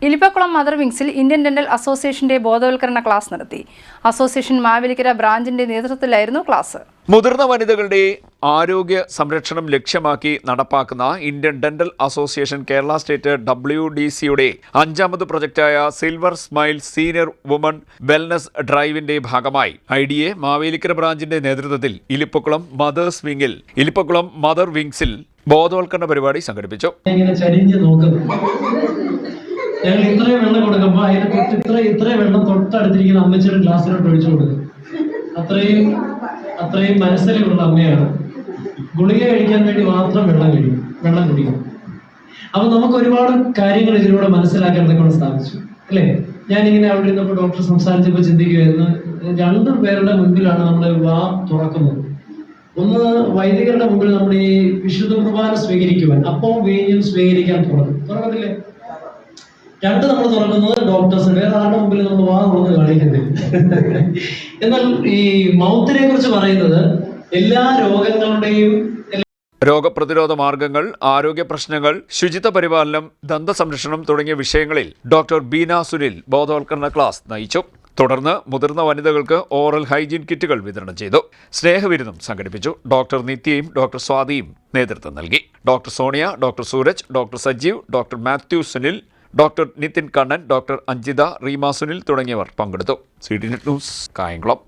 Ilippakulam mother വിങ്സിൽ Indian dental അസോസിയേഷന്റെ ബോധവൽക്കരണ class നടത്തി. അസോസിയേഷൻ മാവേലിക്കര ബ്രാഞ്ചിന്റെ നേതൃത്വത്തിലായിരുന്നു ക്ലാസ്. മുതിർന്ന വനിതകളുടെ ആരോഗ്യ സംരക്ഷണം ലക്ഷ്യമാക്കി നടപ്പാക്കുന്ന Indian dental association Kerala state WDCയുടെ 5ാമത് പ്രൊജക്റ്റായ silver smile senior woman wellness ഡ്രൈവിന്റെ ഭാഗമായി IDA മാവേലിക്കര ബ്രാഞ്ചിന്റെ നേതൃത്വത്തിൽ ഇലിപ്പക്കുളം മദർ വിങ്സിൽ ബോധവൽക്കരണ പരിപാടി സംഘടിപ്പിച്ചു. ഞങ്ങൾ ഇത്രയും വെള്ളം കൊടുക്കുമ്പോൾ അതിനെ ഇത്രയും വെള്ളം തൊട്ടടുത്തിരിക്കുന്ന അമ്മച്ചിയുടെ ഗ്ലാസ്സിലോട്ട് ഒഴിച്ചു കൊടുക്കും. അത്രയും മനസ്സിലുള്ള അമ്മയാണ്. ഗുളിക കഴിക്കാൻ വേണ്ടി മാത്രം വെള്ളം കുടിക്കും. അപ്പൊ നമുക്ക് ഒരുപാട് കാര്യങ്ങൾ ഇതിലൂടെ മനസ്സിലാക്കാൻ കൊണ്ട് സാധിച്ചു, അല്ലേ? ഞാനിങ്ങനെ അവിടെ ഇരുന്നപ്പോൾ ഡോക്ടർ സംസാരിച്ചപ്പോൾ ചിന്തിക്കുമായിരുന്നു, 2 പേരുടെ മുൻപിലാണ് നമ്മൾ വാ തുറക്കുന്നത്. ഒന്ന്, വൈദികരുടെ മുമ്പിൽ നമ്മൾ ഈ വിശുദ്ധ കുർബാന സ്വീകരിക്കുവാൻ അപ്പവും വീഞ്ഞും സ്വീകരിക്കാൻ തുറക്കത്തില്ലേ? 2 നമ്മൾ തുറക്കുന്നത് ഡോക്ടേഴ്സ്, വേറെ ആരുടെ മുമ്പിൽ നമ്മൾ വാ തുറന്ന് കാണിക്കുന്നില്ല. എന്നാൽ ഈ മൗത്തിനെ കുറിച്ച് പറയുന്നത് എല്ലാ രോഗങ്ങളുടെയും രോഗപ്രതിരോധ മാർഗങ്ങൾ, ആരോഗ്യ പ്രശ്നങ്ങൾ, ശുചിത്വ പരിപാലനം, ദന്ത സംരക്ഷണം തുടങ്ങിയ വിഷയങ്ങളിൽ ഡോക്ടർ ബീന സുനിൽ ബോധവൽക്കരണ ക്ലാസ് നയിച്ചു. തുടർന്ന് മുതിർന്ന വനിതകൾക്ക് ഓറൽ ഹൈജീൻ കിറ്റുകൾ വിതരണം ചെയ്തു. സ്നേഹവിരുന്നും സംഘടിപ്പിച്ചു. ഡോക്ടർ നിത്യയും ഡോക്ടർ സ്വാതിയും നേതൃത്വം നൽകി. Doctor Sonia, doctor Sooraj, doctor Sajeev, doctor Mathew Sunil, doctor Nithin Kannan, doctor Anjitha, Reema Sunil തുടങ്ങിയവർ പങ്കെടുത്തു. CDNet news, Kayamkulam.